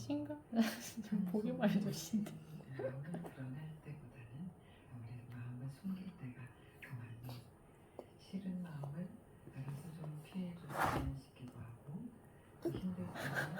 신가? 좀 보기만 해도 신데. 마음을 드러낼 때보다는 아무래도 마음을 숨길 때가 더 많이 싫은 마음을 알아서 좀 피해줬으면 싶기도 하고 또 힘들 때는